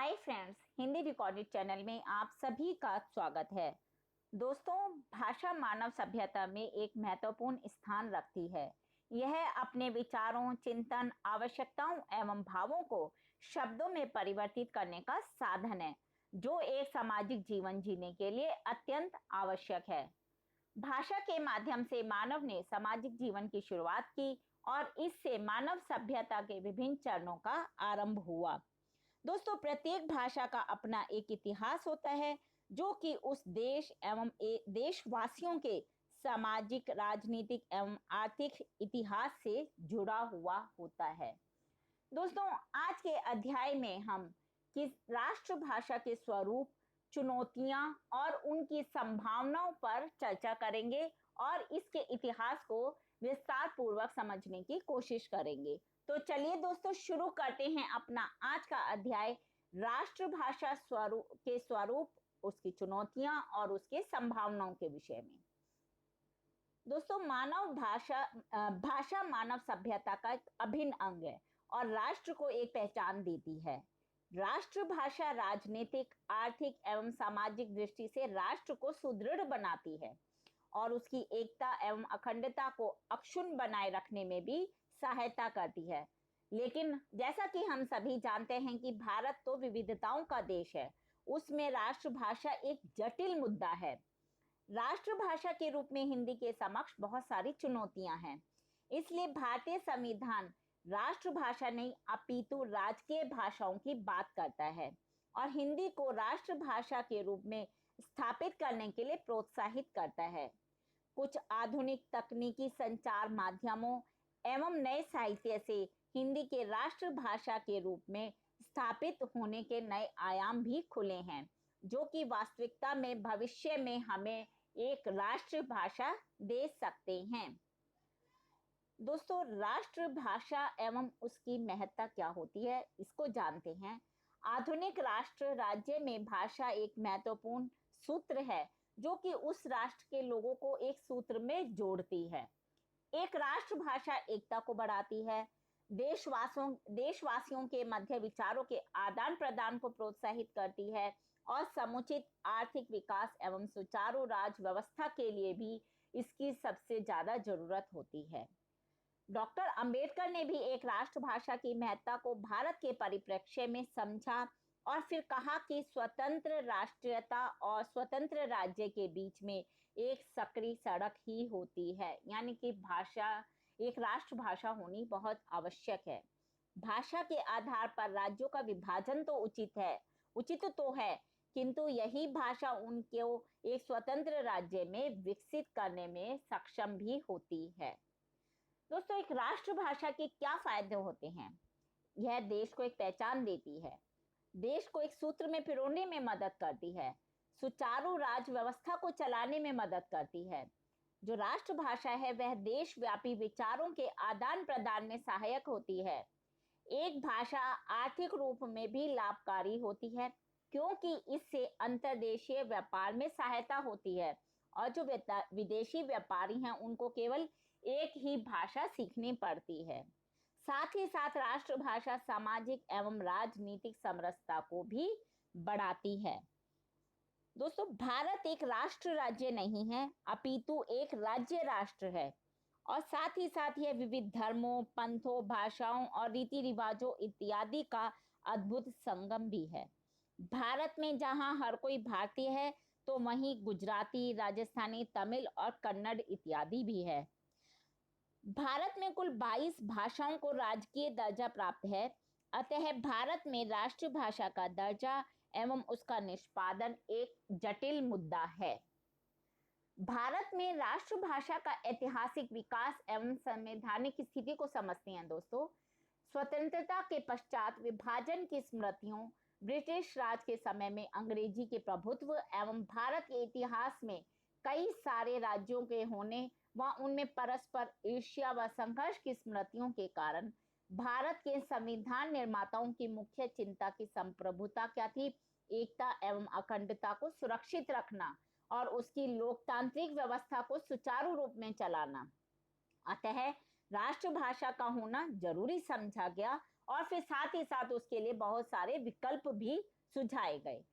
Hi friends, Hindi recorded channel में आप सभी का स्वागत है। दोस्तों, भाषा मानव सभ्यता में एक महत्वपूर्ण स्थान रखती है। यह अपने विचारों, चिंतन, आवश्यकताओं एवं भावों को शब्दों में परिवर्तित करने का साधन है, जो एक सामाजिक जीवन जीने के लिए अत्यंत आवश्यक है। भाषा के माध्यम से मानव ने सामाजिक जीवन की शुरुआत की और इससे मानव सभ्यता के विभिन्न चरणों का आरंभ हुआ। दोस्तों, प्रत्येक भाषा का अपना एक इतिहास होता है, जो कि उस देश एवं देशवासियों के सामाजिक, राजनीतिक एवं आर्थिक इतिहास से जुड़ा हुआ होता है। दोस्तों, आज के अध्याय में हम किस राष्ट्रभाषा के स्वरूप, चुनौतियां और उनकी संभावनाओं पर चर्चा करेंगे और इसके इतिहास को विस्तार पूर्वक समझने की कोशिश करेंगे। तो चलिए दोस्तों, शुरू करते हैं अपना आज का अध्याय राष्ट्रभाषा के स्वरूप, उसकी चुनौतियां और उसके संभावनाओं के विषय में। दोस्तों, भाषा मानव सभ्यता का एक अभिन्न अंग है और राष्ट्र को एक पहचान देती है। राष्ट्रभाषा राजनीतिक, आर्थिक एवं सामाजिक दृष्टि से राष्ट्र को सुदृढ़ बनाती है और उसकी एकता एवं अखंडता को अक्षुण्ण बनाए रखने में भी सहायता करती है। लेकिन जैसा कि हम सभी जानते हैं कि भारत तो विविधताओं का देश है, उसमें राष्ट्रभाषा एक जटिल मुद्दा है। राष्ट्रभाषा के रूप में हिंदी के समक्ष बहुत सारी चुनौतियां हैं। इसलिए भारतीय संविधान राष्ट्रभाषा नहीं अपितु राजकीय भाषाओं की बात करता है और हिंदी को राष्ट्रभाषा के रूप में स्थापित करने के लिए प्रोत्साहित करता है। कुछ आधुनिक तकनीकी संचार माध्यमों एवं नए साहित्य से हिंदी के राष्ट्रभाषा के रूप में स्थापित होने के नए आयाम भी खुले हैं, जो कि वास्तविकता में भविष्य में हमें एक राष्ट्रभाषा दे सकते हैं। दोस्तों, राष्ट्रभाषा एवं उसकी महत्ता क्या होती है, इसको जानते हैं। आधुनिक राष्ट्र राज्य में भाषा एक महत्वपूर्ण सूत्र है, जो कि उस राष्ट्र के लोगों को एक सूत्र में जोड़ती है। एक राष्ट्रभाषा एकता को बढ़ाती है, देशवासियों के मध्य विचारों के आदान प्रदान को प्रोत्साहित करती है और समुचित आर्थिक विकास एवं सुचारू राज व्यवस्था के लिए भी इसकी सबसे ज्यादा जरूरत होती है। डॉक्टर अंबेडकर ने भी एक राष्ट्रभाषा की महत्ता को भारत के परिप्रेक्ष्य में समझा और फिर कहा कि स्वतंत्र राष्ट्रीयता और स्वतंत्र राज्य के बीच में एक सक्रिय सड़क ही होती है, यानी कि भाषा, एक राष्ट्रभाषा होनी बहुत आवश्यक है। भाषा के आधार पर राज्यों का विभाजन तो उचित तो है, किंतु यही भाषा उनको एक स्वतंत्र राज्य में विकसित करने में सक्षम भी होती है। दोस्तों, एक राष्ट्रभाषा के क्या फायदे होते हैं? यह देश को एक पहचान देती है, देश को एक सूत्र में पिरोने में मदद करती है, सुचारू राज व्यवस्था को चलाने में मदद करती है। जो राष्ट्रभाषा है वह देशव्यापी विचारों के आदान प्रदान में सहायक होती है। एक भाषा आर्थिक रूप में भी लाभकारी होती है, क्योंकि इससे अंतर्देशीय व्यापार में सहायता होती है और जो विदेशी व्यापारी हैं उनको केवल एक ही भाषा सीखनी पड़ती है। साथ ही साथ राष्ट्रभाषा सामाजिक एवं राजनीतिक समरसता को भी बढ़ाती है। दोस्तों, भारत एक राष्ट्र राज्य नहीं है, अपितु एक राज्य राष्ट्र है और साथ ही साथ यह विविध धर्मों, पंथों, भाषाओं और रीति रिवाजों इत्यादि का अद्भुत संगम भी है। भारत में जहां हर कोई भारतीय है, तो वहीं गुजराती, राजस्थानी, तमिल और कन्नड़ इत्यादि भी है। भारत में कुल 22 भाषाओं को राजकीय दर्जा प्राप्त है। अतः भारत में राष्ट्रभाषा का दर्जा एवं उसका निष्पादन एक जटिल मुद्दा है। भारत में राष्ट्रभाषा का ऐतिहासिक विकास एवं संवैधानिक स्थिति को समझते हैं। दोस्तों, स्वतंत्रता के पश्चात विभाजन की स्मृतियों, ब्रिटिश राज के समय में अंग्रेजी के प्रभुत्व एवं भारत के इतिहास में कई सारे राज्यों के होने व उनमें परस्पर ईर्ष्या व संघर्ष की स्मृतियों के कारण भारत के संविधान निर्माताओं की मुख्य चिंता की संप्रभुता क्या थी? एकता एवं अखंडता को सुरक्षित रखना और उसकी लोकतांत्रिक व्यवस्था को सुचारू रूप में चलाना। अतः राष्ट्रभाषा का होना जरूरी समझा गया और फिर साथ ही साथ उसके लिए बहुत सारे विकल्प भी सुझाए गए।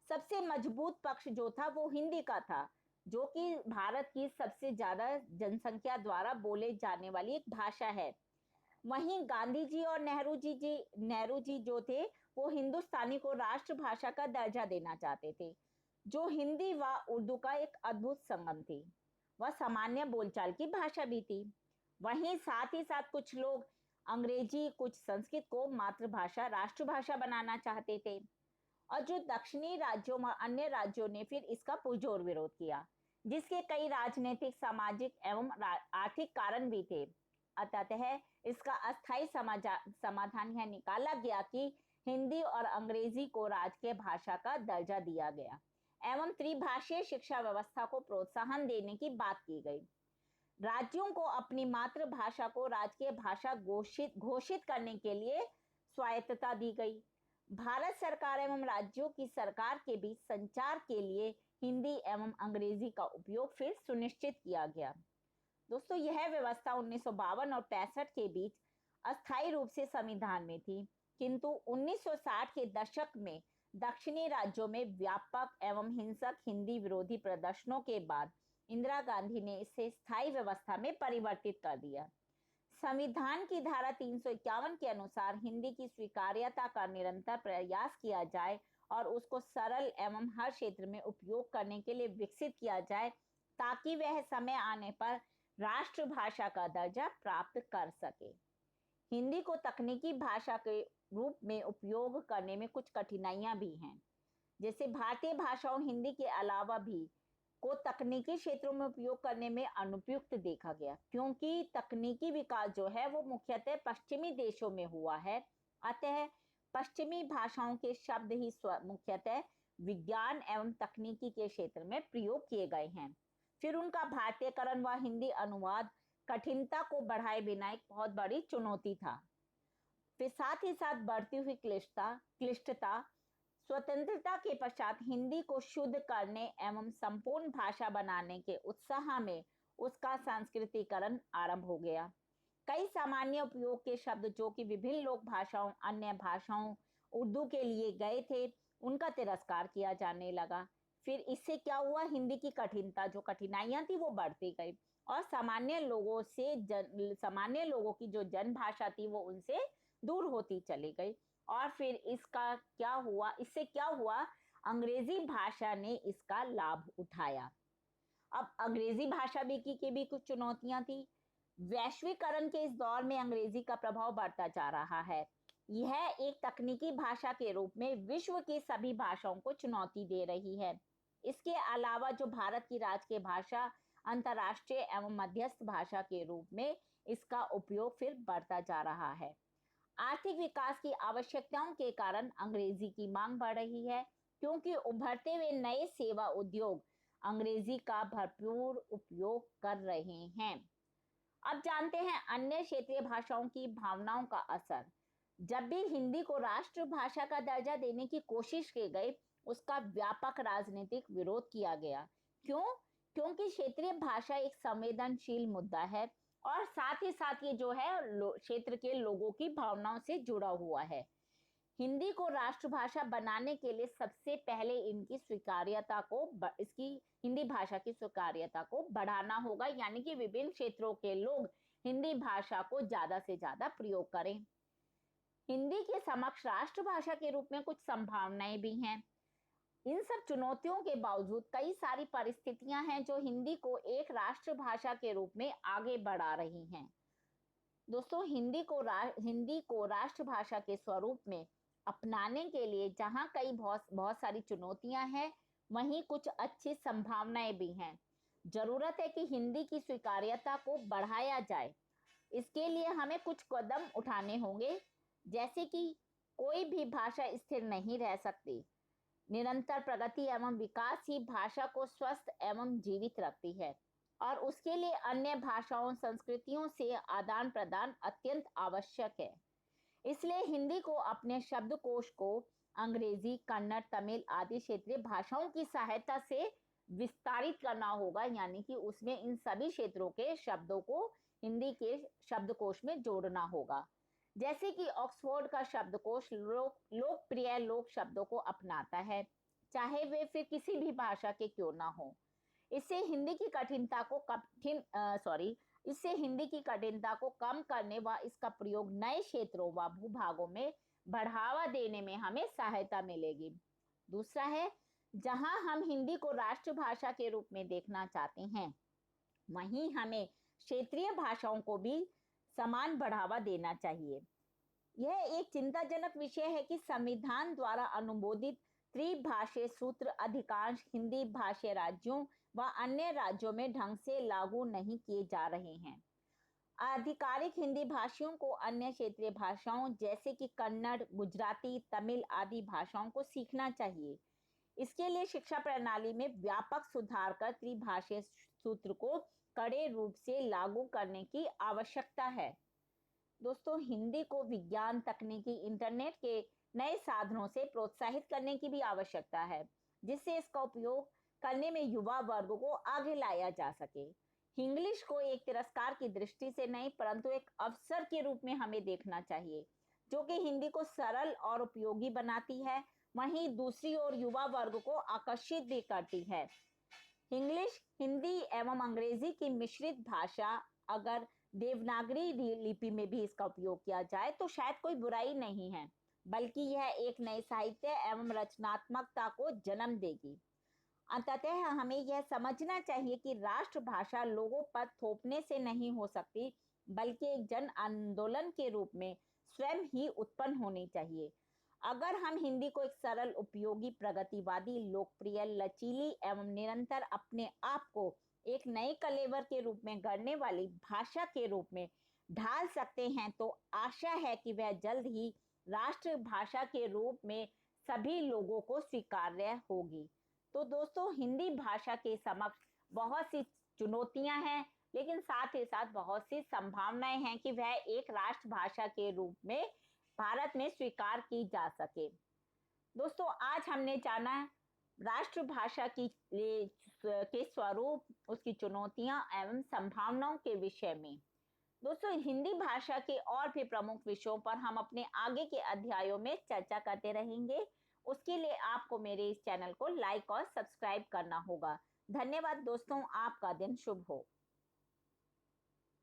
सबसे मजबूत पक्ष जो था वो हिंदी का था, जो कि भारत की सबसे ज्यादा जनसंख्या द्वारा बोले जाने वाली एक भाषा है। वहीं गांधी जी और नेहरू जी जो थे, वो हिंदुस्तानी को राष्ट्रभाषा का दर्जा देना चाहते थे, जो हिंदी व उर्दू का एक अद्भुत संगम थी। वह सामान्य बोलचाल की भाषा भी थी। वहीं साथ ही साथ कुछ लोग अंग्रेजी, कुछ संस्कृत को मातृभाषा, राष्ट्रभाषा बनाना चाहते थे। और जो दक्षिणी राज्यों में अन्य राज्यों ने फिर इसका पुरजोर विरोध किया, जिसके कई राजनीतिक, सामाजिक एवं आर्थिक कारण भी थे। अतः इसका अस्थायी समाधान यह निकाला गया कि हिंदी और अंग्रेजी को राजकीय भाषा का दर्जा दिया गया एवं त्रिभाषीय शिक्षा व्यवस्था को प्रोत्साहन देने की बात की गई। राज्यों को अपनी मातृभाषा को राजकीय भाषा घोषित करने के लिए स्वायत्तता दी गई। भारत सरकार एवं राज्यों की सरकार के बीच संचार के लिए हिंदी एवं अंग्रेजी का उपयोग फिर सुनिश्चित किया गया। दोस्तों, यह व्यवस्था 1952 और 65 के बीच अस्थायी रूप से संविधान में थी, किंतु 1960 के दशक में दक्षिणी राज्यों में व्यापक एवं हिंसक हिंदी विरोधी प्रदर्शनों के बाद इंदिरा गांधी ने इसे स्थायी व्यवस्था में परिवर्तित कर दिया। संविधान की धारा 351 के अनुसार हिंदी की स्वीकार्यता का निरंतर प्रयास किया जाए और उसको सरल एवं हर क्षेत्र में उपयोग करने के लिए विकसित किया जाए, ताकि वह समय आने पर राष्ट्रभाषा का दर्जा प्राप्त कर सके। हिंदी को तकनीकी भाषा के रूप में उपयोग करने में कुछ कठिनाइयां भी हैं। जैसे भारतीय भाषाओं हिंदी के अलावा भी को तकनीकी क्षेत्रों में उपयोग करने में अनुपयुक्त देखा गया, क्योंकि तकनीकी विकास जो है वो मुख्यतः पश्चिमी देशों में हुआ है। अतः पश्चिमी भाषाओं के शब्द ही मुख्यतः विज्ञान एवं तकनीकी के क्षेत्र में प्रयोग किए गए हैं। फिर उनका भारतीयकरण व हिंदी अनुवाद कठिनता को बढ़ाए बिना एक बहुत बड़ी चुनौती था। फिर साथ ही साथ बढ़ती हुई क्लिष्टता स्वतंत्रता के पश्चात हिंदी को शुद्ध करने एवं संपूर्ण भाषा बनाने के उत्साह में उसका सांस्कृतिकरण आरंभ हो गया। कई सामान्य उपयोग के शब्द जो कि विभिन्न लोक भाषाओं, अन्य भाषाओं, उर्दू के लिए गए थे, उनका तिरस्कार किया जाने लगा। फिर इससे क्या हुआ, हिंदी की जो कठिनाइयां थी वो बढ़ती गई और सामान्य लोगों की जो जन भाषा थी वो उनसे दूर होती चली गई। और फिर इससे क्या हुआ, अंग्रेजी भाषा ने इसका लाभ उठाया। अब अंग्रेजी भाषा की भी कुछ चुनौतियां थी। वैश्वीकरण के इस दौर में अंग्रेजी का प्रभाव बढ़ता जा रहा है। यह एक तकनीकी भाषा के रूप में विश्व की सभी भाषाओं को चुनौती दे रही है। इसके अलावा जो भारत की राजकीय भाषा अंतर्राष्ट्रीय एवं मध्यस्थ भाषा के रूप में इसका उपयोग फिर बढ़ता जा रहा है। आर्थिक विकास की आवश्यकताओं के कारण अंग्रेजी की मांग बढ़ रही है, क्योंकि उभरते हुए नए सेवा उद्योग अंग्रेजी का भरपूर उपयोग कर रहे हैं। अब जानते हैं अन्य क्षेत्रीय भाषाओं की भावनाओं का असर। जब भी हिंदी को राष्ट्रभाषा का दर्जा देने की कोशिश की गई, उसका व्यापक राजनीतिक विरोध किया गया। क्यों? क्योंकि क्षेत्रीय भाषा एक संवेदनशील मुद्दा है और साथ ही साथ ये जो है क्षेत्र के लोगों की भावनाओं से जुड़ा हुआ है। हिंदी को राष्ट्रभाषा बनाने के लिए सबसे पहले इसकी हिंदी भाषा की स्वीकार्यता को बढ़ाना होगा, यानी कि विभिन्न क्षेत्रों के लोग हिंदी भाषा को ज्यादा से ज्यादा प्रयोग करें। हिंदी के समक्ष राष्ट्रभाषा के रूप में कुछ संभावनाएं भी हैं। इन सब चुनौतियों के बावजूद कई सारी परिस्थितियां हैं जो हिंदी को एक राष्ट्रभाषा के रूप में आगे बढ़ा रही हैं। दोस्तों, हिंदी को राष्ट्रभाषा के स्वरूप में अपनाने के लिए जहां कई बहुत सारी चुनौतियां हैं, वहीं कुछ अच्छी संभावनाएं भी हैं। जरूरत है कि हिंदी की स्वीकार्यता को बढ़ाया जाए। इसके लिए हमें कुछ कदम उठाने होंगे, जैसे कि कोई भी भाषा स्थिर नहीं रह सकती। निरंतर प्रगति एवं विकास ही भाषा को स्वस्थ एवं जीवित रखती है और उसके लिए अन्य भाषाओं, संस्कृतियों से आदान प्रदान अत्यंत आवश्यक है। इसलिए हिंदी को अपने शब्दकोश को अंग्रेजी, कन्नड़, तमिल आदि क्षेत्रीय भाषाओं की सहायता से विस्तारित करना होगा, यानी कि उसमें इन सभी क्षेत्रों के शब्दों को हिंदी के शब्दकोश में जोड़ना होगा। जैसे कि ऑक्सफोर्ड का शब्दकोश लोकप्रिय लोक शब्दों को अपनाता है, चाहे वे फिर किसी भी भाषा के क्यों ना हो। इससे हिंदी की कठिनता को इससे हिंदी की कठिनता को कम करने व इसका प्रयोग नए क्षेत्रों व भूभागों में बढ़ावा देने में हमें सहायता मिलेगी। दूसरा है, जहां हम हिंदी को राष्ट्रभाषा के रूप में देखना चाहते हैं, वहीं हमें क्षेत्रीय भाषाओं को भी समान बढ़ावा देना चाहिए। यह एक चिंताजनक विषय है कि संविधान द्वारा अनुमोदित त्रिभाषीय सूत्र अधिकांश हिंदी भाषी राज्यों व अन्य राज्यों में ढंग से लागू नहीं किए जा रहे हैं। आधिकारिक हिंदी भाषियों को अन्य क्षेत्रीय भाषाओं जैसे कि कन्नड़, गुजराती, तमिल आदि भाषाओं को सीखना चाहिए। इसके लिए शिक्षा प्रणाली में व्यापक सुधार कर त्रिभाषीय सूत्र को कड़े रूप से लागू करने की आवश्यकता है। दोस्तों, हिंदी को विज्ञान, तकनीकी, इंटरनेट के नए साधनों से प्रोत्साहित करने की भी आवश्यकता है, जिससे इसका उपयोग करने में युवा वर्ग को आगे लाया जा सके। इंग्लिश को एक तिरस्कार की दृष्टि से नहीं, परंतु एक अवसर के रूप में हमें देखना चाहिए, जो कि हिंदी को सरल और उपयोगी बनाती है, वहीं दूसरी ओर युवा वर्ग को आकर्षित भी करती है। इंग्लिश, हिंदी एवं अंग्रेजी की मिश्रित भाषा, अगर देवनागरी लिपि में भी इसका उपयोग किया जाए तो शायद कोई बुराई नहीं है, बल्कि यह एक नए साहित्य एवं रचनात्मकता को जन्म देगी। अंततः हमें यह समझना चाहिए कि राष्ट्रभाषा लोगों पर थोपने से नहीं हो सकती, बल्कि एक जन आंदोलन के रूप में स्वयं ही उत्पन्न होनी चाहिए। अगर हम हिंदी को एक सरल, उपयोगी, प्रगतिवादी, लोकप्रिय, लचीली एवं निरंतर अपने आप को एक नए कलेवर के रूप में गढ़ने वाली भाषा के रूप में ढाल सकते हैं, तो आशा है कि वह जल्द ही राष्ट्रभाषा के रूप में सभी लोगों को स्वीकार्य होगी। तो दोस्तों, हिंदी भाषा के समक्ष बहुत सी चुनौतियां हैं, लेकिन साथ ही साथ बहुत सी संभावनाएं हैं कि वह एक राष्ट्रभाषा के रूप में भारत में स्वीकार की जा सके। दोस्तों, आज हमने जाना राष्ट्रभाषा के स्वरूप, उसकी चुनौतियां एवं संभावनाओं के विषय में। दोस्तों, हिंदी भाषा के और भी प्रमुख विषयों पर हम अपने आगे के अध्यायों में चर्चा करते रहेंगे। उसके लिए आपको मेरे इस चैनल को लाइक और सब्सक्राइब करना होगा। धन्यवाद दोस्तों, आपका दिन शुभ हो।